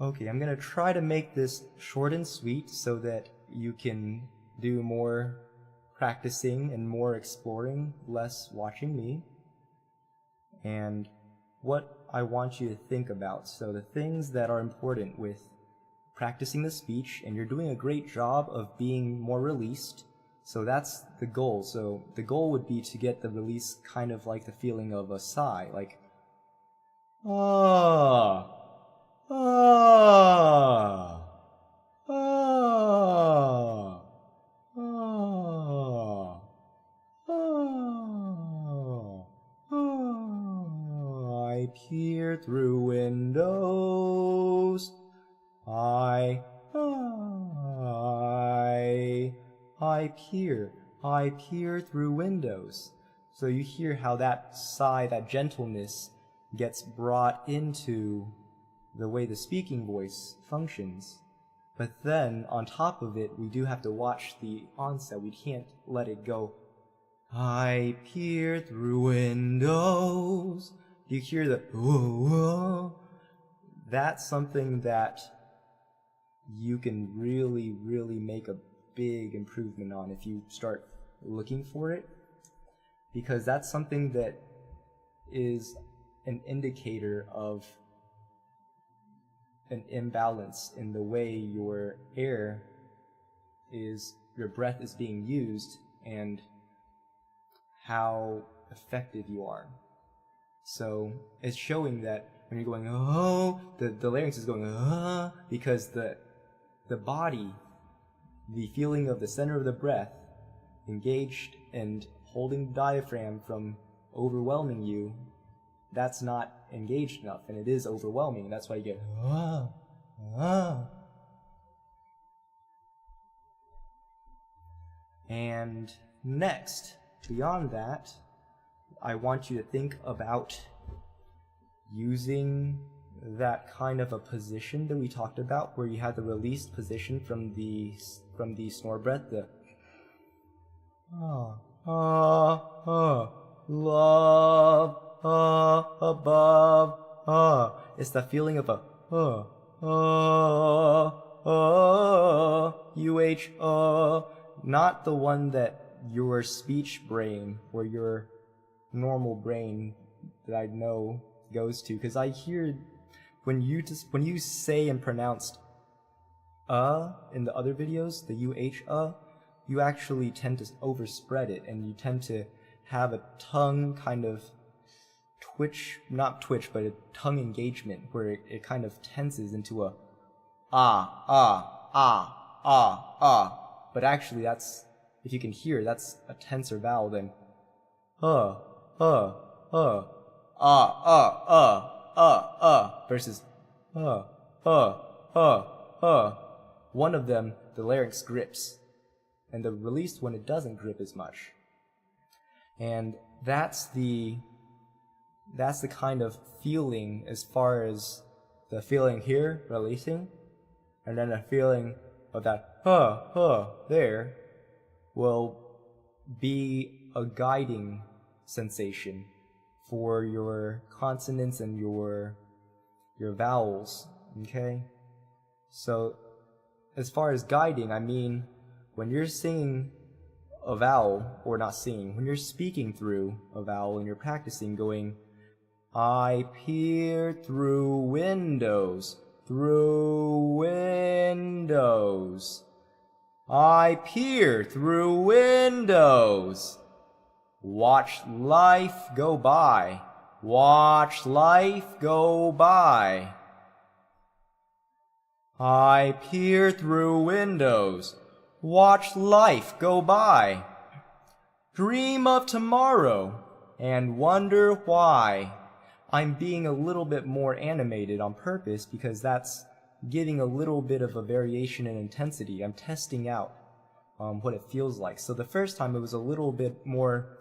Okay, I'm gonna try to make this short and sweet so that you can do more practicing and more exploring, less watching me. And what I want you to think about, so the things that are important with practicing the speech, and you're doing a great job of being more released, so that's the goal. So the goal would be to get the release kind of like the feeling of a sigh, like ah, ah, ah, ah, ah, ah. I peer through windows. I peer through windows. So you hear how that sigh, that gentleness, gets brought into the way the speaking voice functions. But then, on top of it, we do have to watch the onset. We can't let it go. I peer through windows. Do you hear the whoa? That's something that you can really, really make a big improvement on if you start looking for it, because that's something that is an indicator of an imbalance in the way your breath is being used and how effective you are. So it's showing that when you're going, oh, the larynx is going, because the body, the feeling of the center of the breath engaged and holding the diaphragm from overwhelming you, that's not engaged enough, and it is overwhelming. That's why you get And next, beyond that, I want you to think about using that kind of a position that we talked about, where you have the released position from the snore breath, the love above. It's the feeling of a not the one that your speech brain or your normal brain that I know goes to, because I hear when you say and pronounce in the other videos, the you actually tend to overspread it, and you tend to have a tongue kind of not twitch, but a tongue engagement where it kind of tenses into a but actually that's, if you can hear, that's a tenser vowel than versus one of them the larynx grips, and the released one it doesn't grip as much. And that's the kind of feeling, as far as the feeling here releasing, and then the feeling of that there will be a guiding sensation for your consonants and your vowels, okay? So as far as guiding, I mean when you're singing a vowel, or not singing, when you're speaking through a vowel and you're practicing going, I peer through windows, I peer through windows. Watch life go by. Watch life go by. I peer through windows. Watch life go by. Dream of tomorrow and wonder why. I'm being a little bit more animated on purpose because that's getting a little bit of a variation in intensity. I'm testing out what it feels like. So the first time it was a little bit more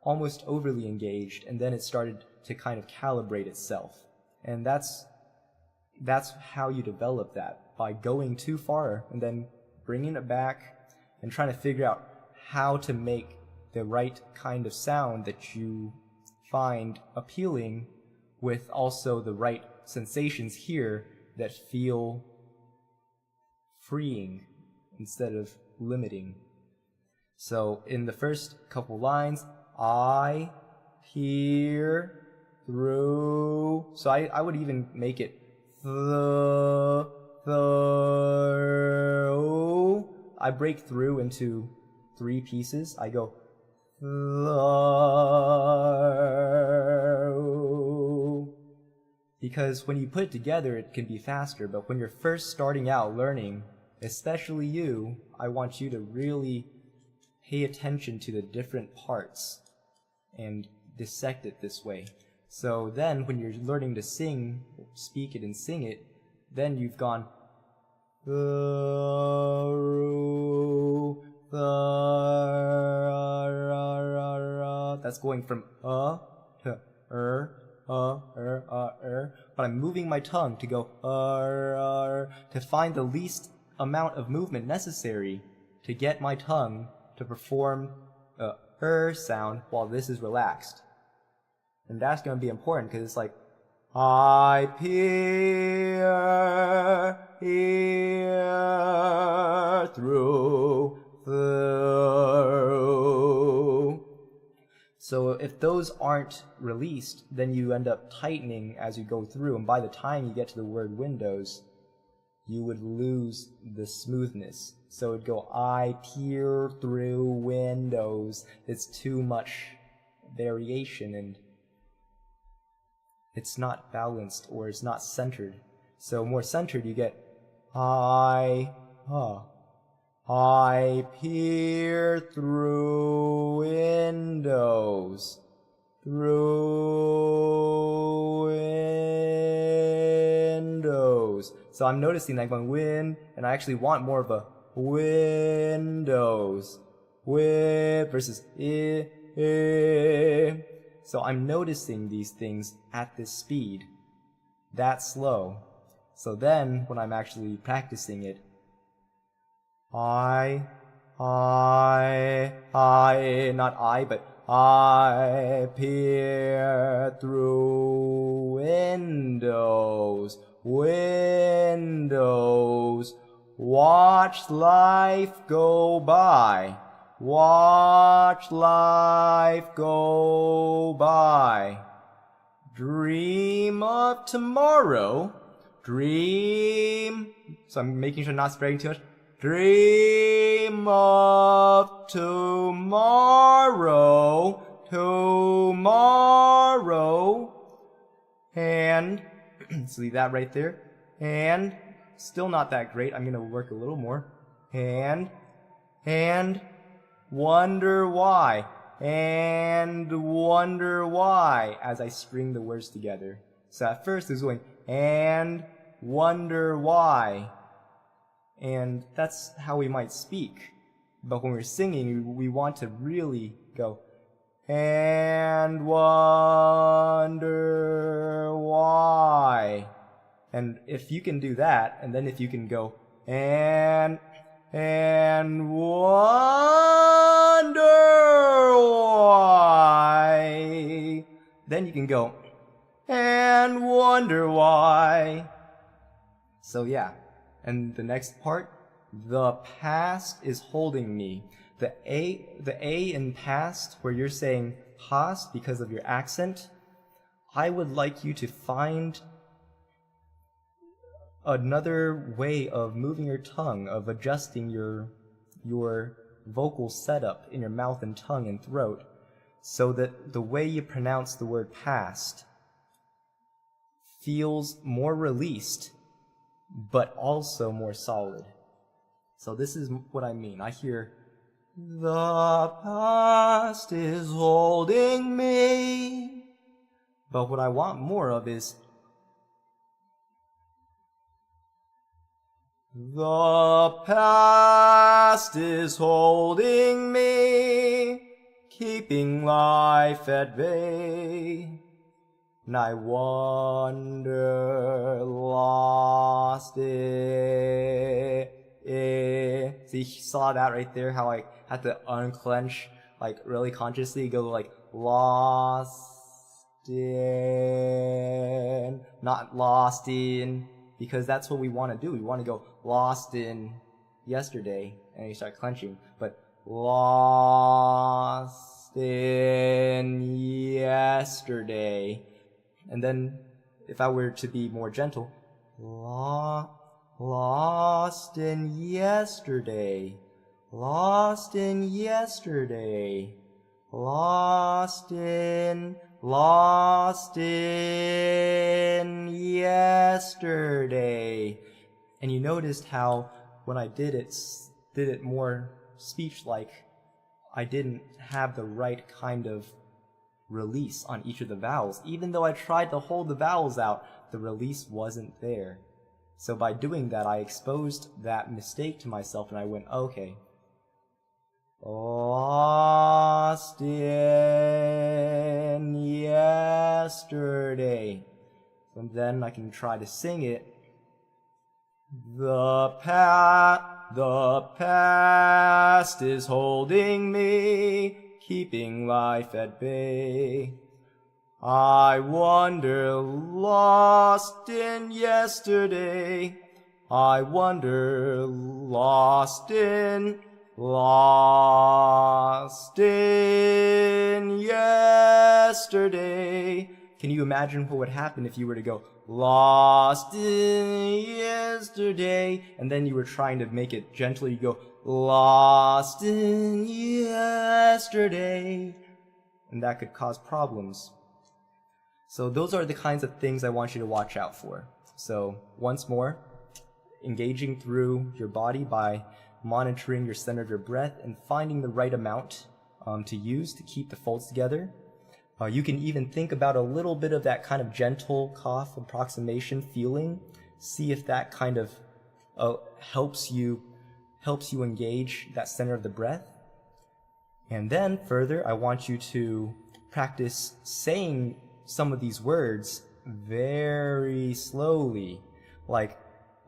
almost overly engaged, and then it started to kind of calibrate itself. And that's how you develop that, by going too far and then bringing it back and trying to figure out how to make the right kind of sound that you find appealing with also the right sensations here that feel freeing instead of limiting. So in the first couple lines, I peer through. So I would even make it through. I break through into 3 pieces. I go through. Because when you put it together, it can be faster. But when you're first starting out learning, especially you, I want you to really pay attention to the different parts and dissect it this way. So then when you're learning to sing, speak it and sing it, then you've gone through, that's going from to but I'm moving my tongue to go to find the least amount of movement necessary to get my tongue to perform a sound while this is relaxed. And that's going to be important because it's like I peer here through. So if those aren't released, then you end up tightening as you go through, and by the time you get to the word windows, you would lose the smoothness. So it'd go, I peer through windows. It's too much variation, and it's not balanced, or it's not centered. So more centered, you get, I peer through windows, So I'm noticing that I'm going win, and I actually want more of a windows, versus So I'm noticing these things at this speed, that slow. So then, when I'm actually practicing it, not I, but I peer through windows, watch life go by, dream of tomorrow, so I'm making sure I'm not spreading too much, dream of tomorrow, and so leave that right there, and still not that great, I'm going to work a little more, and wonder why, as I string the words together. So at first it's going, and wonder why. And that's how we might speak. But when we're singing, we want to really go, and wonder why. And if you can do that, and then if you can go, and wonder why, then you can go, and wonder why. So yeah. And the next part, the past is holding me. The A in past, where you're saying past because of your accent, I would like you to find another way of moving your tongue, of adjusting your vocal setup in your mouth and tongue and throat, so that the way you pronounce the word past feels more released, but also more solid. So this is what I mean. I hear, the past is holding me. But what I want more of is, the past is holding me, keeping life at bay. And I wonder, lost it. See, you saw that right there, how I had to unclench, like really consciously go like, lost in, not lost in, because that's what we want to do. We want to go lost in yesterday, and you start clenching, but lost in yesterday. And then if I were to be more gentle, lost in yesterday, lost in yesterday, lost in yesterday. And you noticed how when I did it more speech-like, I didn't have the right kind of release on each of the vowels. Even though I tried to hold the vowels out, the release wasn't there. So by doing that, I exposed that mistake to myself, and I went, okay, lost in yesterday. And then I can try to sing it. The past is holding me, keeping life at bay. I wander lost in yesterday. I wander lost in yesterday. Can you imagine what would happen if you were to go lost in yesterday, and then you were trying to make it gently, you go lost in yesterday, and that could cause problems. So those are the kinds of things I want you to watch out for. So once more, engaging through your body by monitoring your center of your breath and finding the right amount to use to keep the folds together. You can even think about a little bit of that kind of gentle cough approximation feeling. See if that kind of helps you engage that center of the breath. And then further, I want you to practice saying some of these words very slowly, like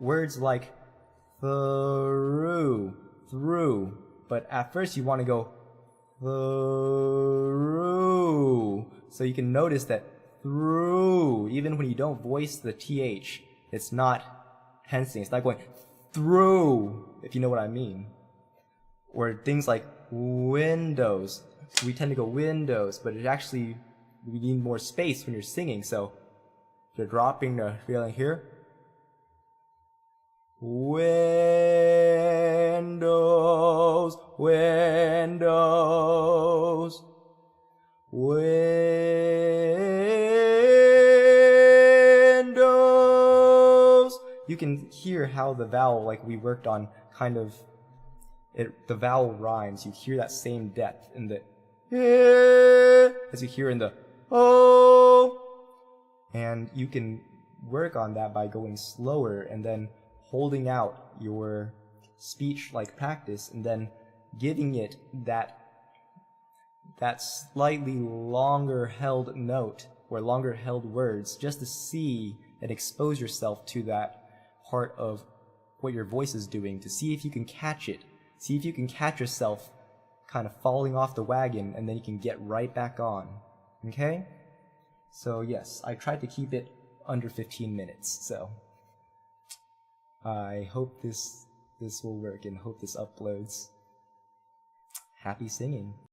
words like through, but at first you want to go through. So you can notice that through, even when you don't voice the TH, it's not tensing. It's not going through, if you know what I mean. Or things like windows. We tend to go windows, but it actually, we need more space when you're singing. So you're dropping the feeling here. Windows, windows, windows. You can hear how the vowel, like we worked on, kind of, the vowel rhymes. You hear that same depth in the as you hear in the oh. And you can work on that by going slower and then holding out your speech-like practice and then giving it that slightly longer held note or longer held words just to see and expose yourself to that part of what your voice is doing, to see if you can catch it. See if you can catch yourself kind of falling off the wagon, and then you can get right back on. Okay? So yes, I tried to keep it under 15 minutes, so I hope this will work and hope this uploads. Happy singing.